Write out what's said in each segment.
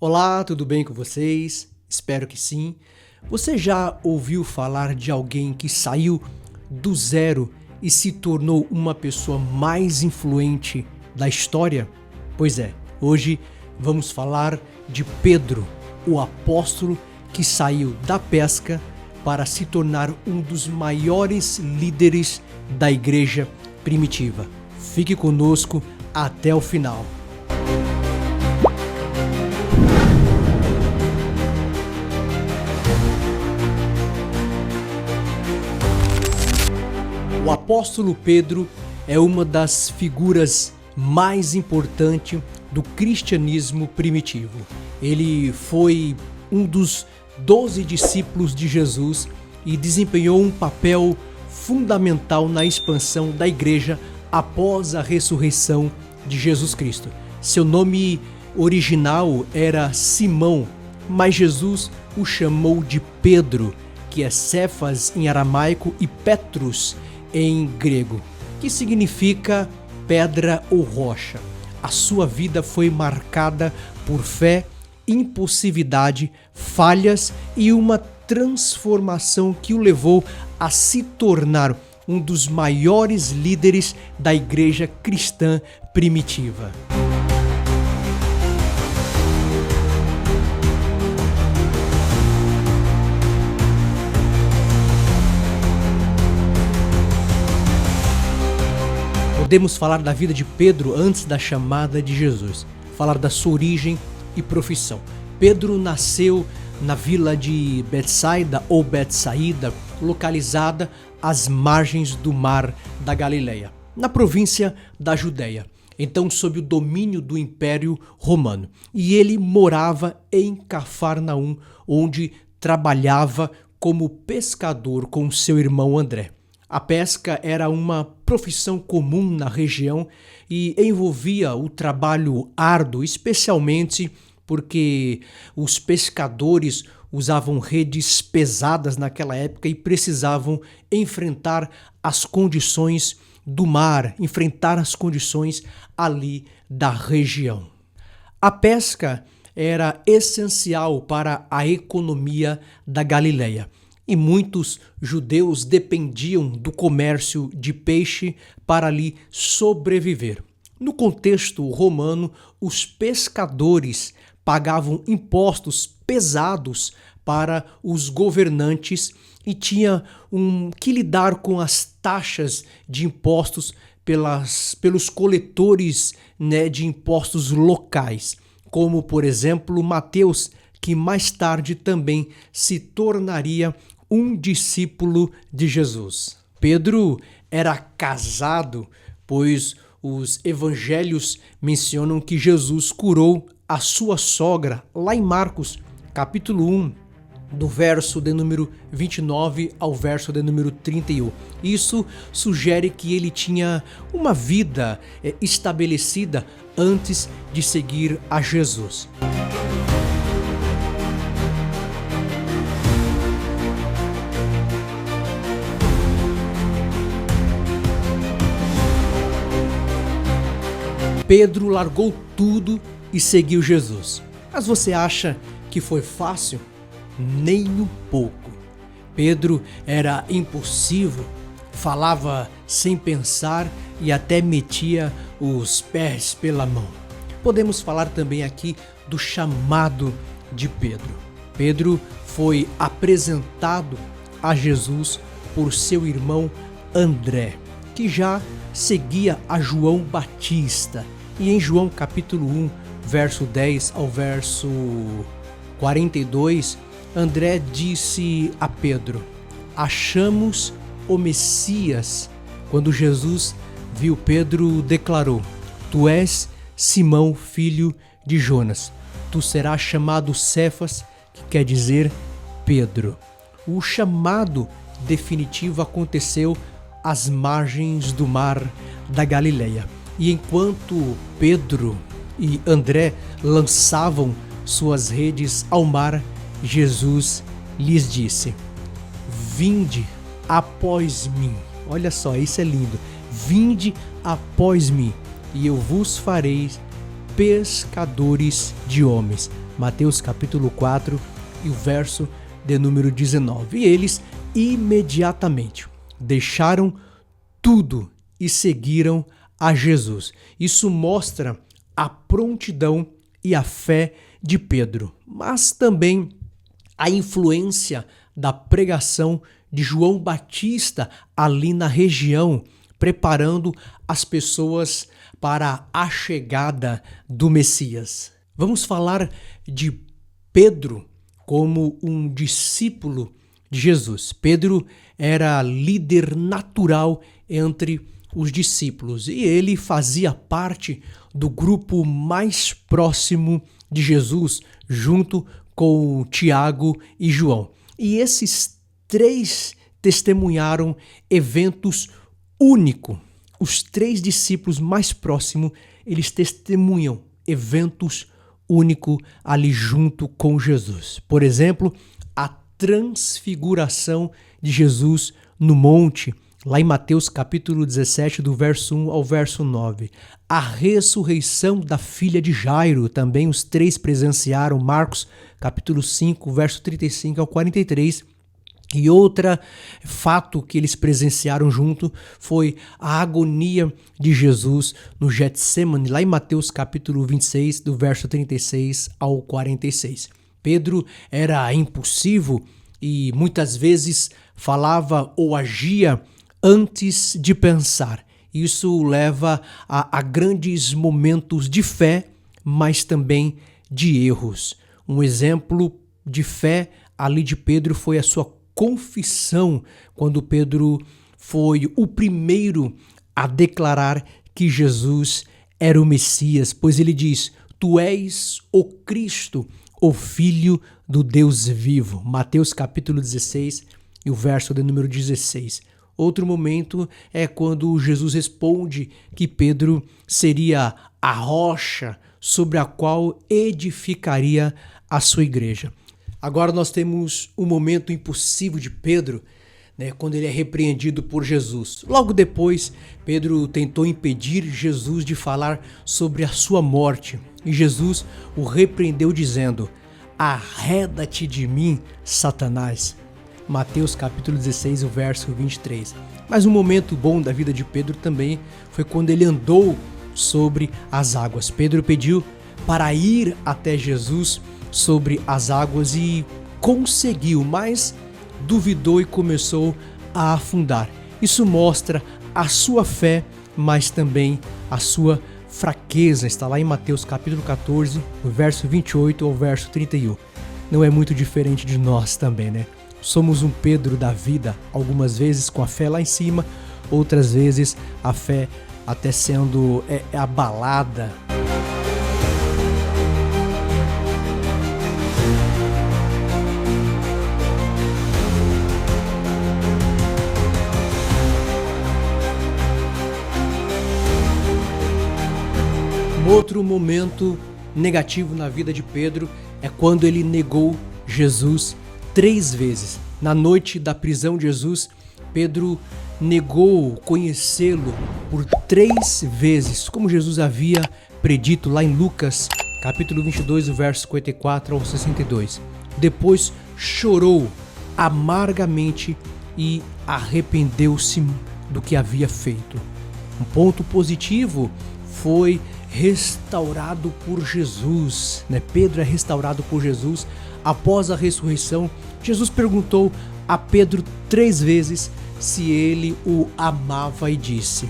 Olá, tudo bem com vocês? Espero que sim. Você já ouviu falar de alguém que saiu do zero e se tornou uma pessoa mais influente da história? Pois é, hoje vamos falar de Pedro, o apóstolo que saiu da pesca para se tornar um dos maiores líderes da igreja primitiva. Fique conosco até o final. O apóstolo Pedro é uma das figuras mais importantes do cristianismo primitivo. Ele foi um dos 12 discípulos de Jesus e desempenhou um papel fundamental na expansão da igreja após a ressurreição de Jesus Cristo. Seu nome original era Simão, mas Jesus o chamou de Pedro, que é Cefas em aramaico e Petrus em grego, que significa pedra ou rocha. A sua vida foi marcada por fé, impulsividade, falhas e uma transformação que o levou a se tornar um dos maiores líderes da igreja cristã primitiva. Podemos falar da vida de Pedro antes da chamada de Jesus, falar da sua origem e profissão. Pedro nasceu na vila de Betsaida ou Betsaída, localizada às margens do mar da Galileia, na província da Judéia, então sob o domínio do Império Romano. E ele morava em Cafarnaum, onde trabalhava como pescador com seu irmão André. A pesca era uma profissão comum na região e envolvia o trabalho árduo, especialmente porque os pescadores usavam redes pesadas naquela época e precisavam enfrentar as condições do mar, enfrentar as condições ali da região. A pesca era essencial para a economia da Galileia. E muitos judeus dependiam do comércio de peixe para ali sobreviver. No contexto romano, os pescadores pagavam impostos pesados para os governantes e tinha que lidar com as taxas de impostos pelos coletores, de impostos locais, como, por exemplo, Mateus, que mais tarde também se tornaria um discípulo de Jesus. Pedro era casado, pois os evangelhos mencionam que Jesus curou a sua sogra, lá em Marcos, capítulo 1, do verso de número 29 ao verso de número 31. Isso sugere que ele tinha uma vida estabelecida antes de seguir a Jesus. Pedro largou tudo e seguiu Jesus. Mas você acha que foi fácil? Nem um pouco. Pedro era impulsivo, falava sem pensar e até metia os pés pela mão. Podemos falar também aqui do chamado de Pedro. Pedro foi apresentado a Jesus por seu irmão André, que já seguia a João Batista. E em João capítulo 1, verso 10 ao verso 42, André disse a Pedro: achamos o Messias. Quando Jesus viu Pedro, declarou: tu és Simão, filho de Jonas. Tu serás chamado Cefas, que quer dizer Pedro. O chamado definitivo aconteceu às margens do mar da Galileia. E enquanto Pedro e André lançavam suas redes ao mar, Jesus lhes disse: vinde após mim. Olha só, isso é lindo. Vinde após mim, e eu vos farei pescadores de homens. Mateus capítulo 4 e o verso de número 19. E eles imediatamente deixaram tudo e seguiram a Jesus. Isso mostra a prontidão e a fé de Pedro, mas também a influência da pregação de João Batista ali na região, preparando as pessoas para a chegada do Messias. Vamos falar de Pedro como um discípulo de Jesus. Pedro era líder natural entre os discípulos e ele fazia parte do grupo mais próximo de Jesus, junto com Tiago e João. E esses três testemunharam eventos únicos. Os três discípulos mais próximos, eles testemunham eventos únicos ali junto com Jesus. Por exemplo, a transfiguração de Jesus no monte, lá em Mateus capítulo 17, do verso 1 ao verso 9. A ressurreição da filha de Jairo, também os três presenciaram, Marcos capítulo 5, verso 35 ao 43. E outro fato que eles presenciaram junto foi a agonia de Jesus no Getsemane, lá em Mateus capítulo 26, do verso 36 ao 46. Pedro era impulsivo e muitas vezes falava ou agia antes de pensar. Isso leva a grandes momentos de fé, mas também de erros. Um exemplo de fé ali de Pedro foi a sua confissão, quando Pedro foi o primeiro a declarar que Jesus era o Messias, pois ele diz: Tu és o Cristo, o Filho do Deus vivo. Mateus capítulo 16 e o verso de número 16. Outro momento é quando Jesus responde que Pedro seria a rocha sobre a qual edificaria a sua igreja. Agora nós temos um momento impossível de Pedro, quando ele é repreendido por Jesus. Logo depois, Pedro tentou impedir Jesus de falar sobre a sua morte. E Jesus o repreendeu dizendo: Arreda-te de mim, Satanás. Mateus capítulo 16, o verso 23. Mas um momento bom da vida de Pedro também foi quando ele andou sobre as águas. Pedro pediu para ir até Jesus sobre as águas e conseguiu, mas duvidou e começou a afundar. Isso mostra a sua fé, mas também a sua fraqueza. Está lá em Mateus capítulo 14, do verso 28 ao verso 31. Não é muito diferente de nós também, né? Somos um Pedro da vida, algumas vezes com a fé lá em cima, outras vezes a fé até sendo abalada. Um outro momento negativo na vida de Pedro é quando ele negou Jesus 3 vezes. Na noite da prisão de Jesus, Pedro negou conhecê-lo por 3 vezes, como Jesus havia predito lá em Lucas, capítulo 22, verso 54 ao 62. Depois chorou amargamente e arrependeu-se do que havia feito. Um ponto positivo foi restaurado por Jesus, Pedro é restaurado por Jesus após a ressurreição. Jesus perguntou a Pedro 3 vezes se ele o amava e disse: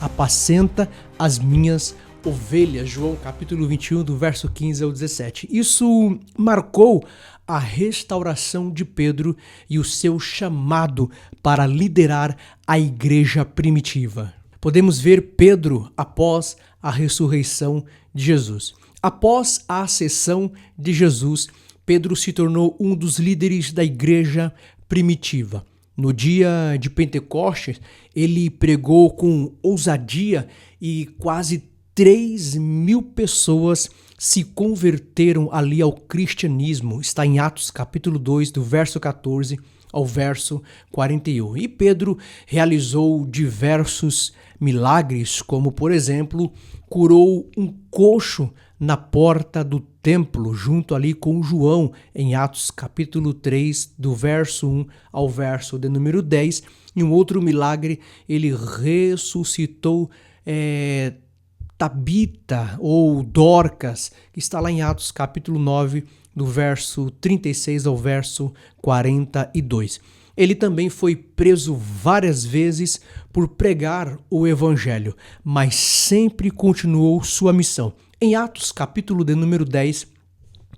apacenta as minhas ovelhas. João capítulo 21, do verso 15 ao 17. Isso marcou a restauração de Pedro e o seu chamado para liderar a igreja primitiva. Podemos ver Pedro após a ressurreição de Jesus. Após a ascensão de Jesus, Pedro se tornou um dos líderes da igreja primitiva. No dia de Pentecostes, ele pregou com ousadia e quase 3.000 pessoas se converteram ali ao cristianismo. Está em Atos capítulo 2, do verso 14 ao verso 41. E Pedro realizou diversos milagres, como por exemplo, curou um coxo na porta do templo, junto ali com João, em Atos capítulo 3, do verso 1 ao verso de número 10. Em um outro milagre, ele ressuscitou Tabita ou Dorcas, que está lá em Atos capítulo 9, do verso 36 ao verso 42. Ele também foi preso várias vezes por pregar o evangelho, mas sempre continuou sua missão. Em Atos capítulo de número 10,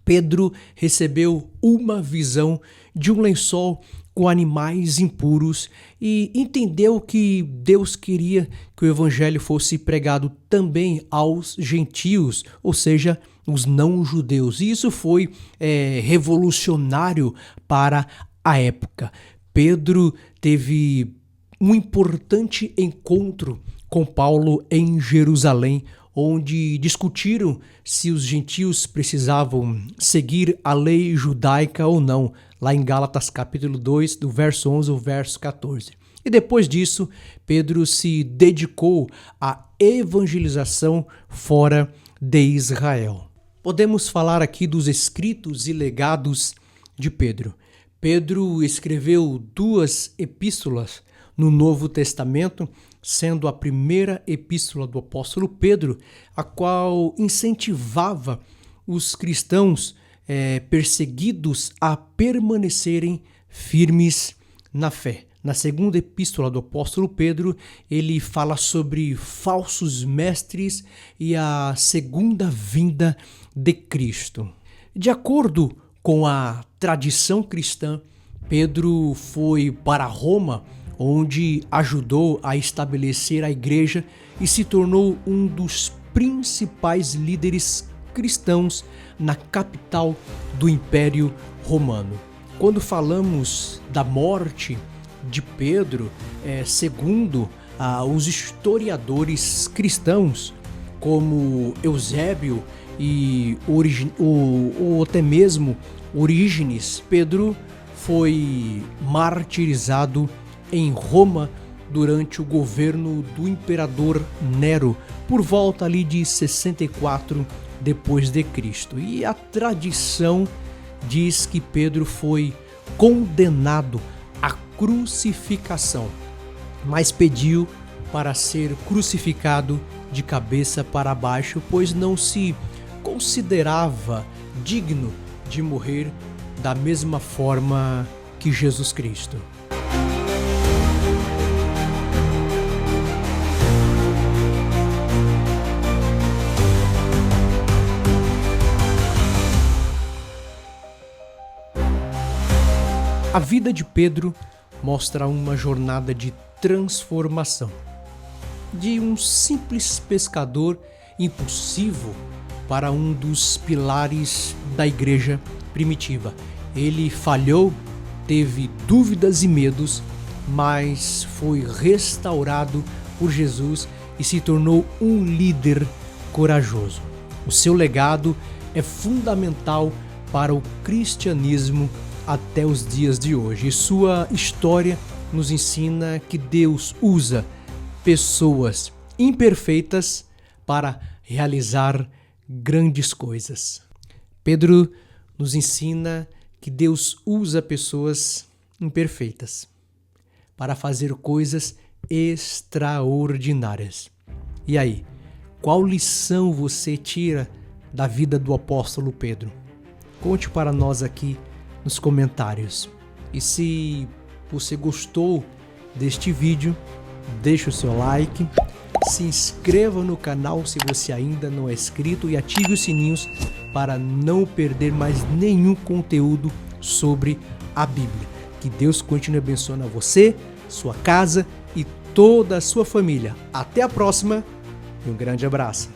Pedro recebeu uma visão de um lençol com animais impuros e entendeu que Deus queria que o evangelho fosse pregado também aos gentios, ou seja, os não-judeus. E isso foi revolucionário para a época. Pedro teve um importante encontro com Paulo em Jerusalém, onde discutiram se os gentios precisavam seguir a lei judaica ou não, lá em Gálatas capítulo 2, do verso 11 ao verso 14. E depois disso, Pedro se dedicou à evangelização fora de Israel. Podemos falar aqui dos escritos e legados de Pedro. Pedro escreveu 2 epístolas no Novo Testamento, sendo a primeira epístola do apóstolo Pedro, a qual incentivava os cristãos perseguidos a permanecerem firmes na fé. Na segunda epístola do apóstolo Pedro, ele fala sobre falsos mestres e a segunda vinda de Cristo. De acordo com a tradição cristã, Pedro foi para Roma, onde ajudou a estabelecer a igreja e se tornou um dos principais líderes cristãos na capital do Império Romano. Quando falamos da morte de Pedro, segundo os historiadores cristãos, como Eusébio ou até mesmo Orígenes, Pedro foi martirizado em Roma durante o governo do imperador Nero, por volta ali de 64 depois de Cristo. E a tradição diz que Pedro foi condenado à crucificação, mas pediu para ser crucificado de cabeça para baixo, pois não se considerava digno de morrer da mesma forma que Jesus Cristo. A vida de Pedro mostra uma jornada de transformação. De um simples pescador impulsivo para um dos pilares da igreja primitiva. Ele falhou, teve dúvidas e medos, mas foi restaurado por Jesus e se tornou um líder corajoso. O seu legado é fundamental para o cristianismo até os dias de hoje. E sua história nos ensina que Deus usa pessoas imperfeitas para realizar grandes coisas. Pedro nos ensina que Deus usa pessoas imperfeitas para fazer coisas extraordinárias. E aí, qual lição você tira da vida do apóstolo Pedro? Conte para nós aqui nos comentários. E se você gostou deste vídeo, deixe o seu like, se inscreva no canal se você ainda não é inscrito e ative os sininhos para não perder mais nenhum conteúdo sobre a Bíblia. Que Deus continue abençoando a você, sua casa e toda a sua família. Até a próxima e um grande abraço.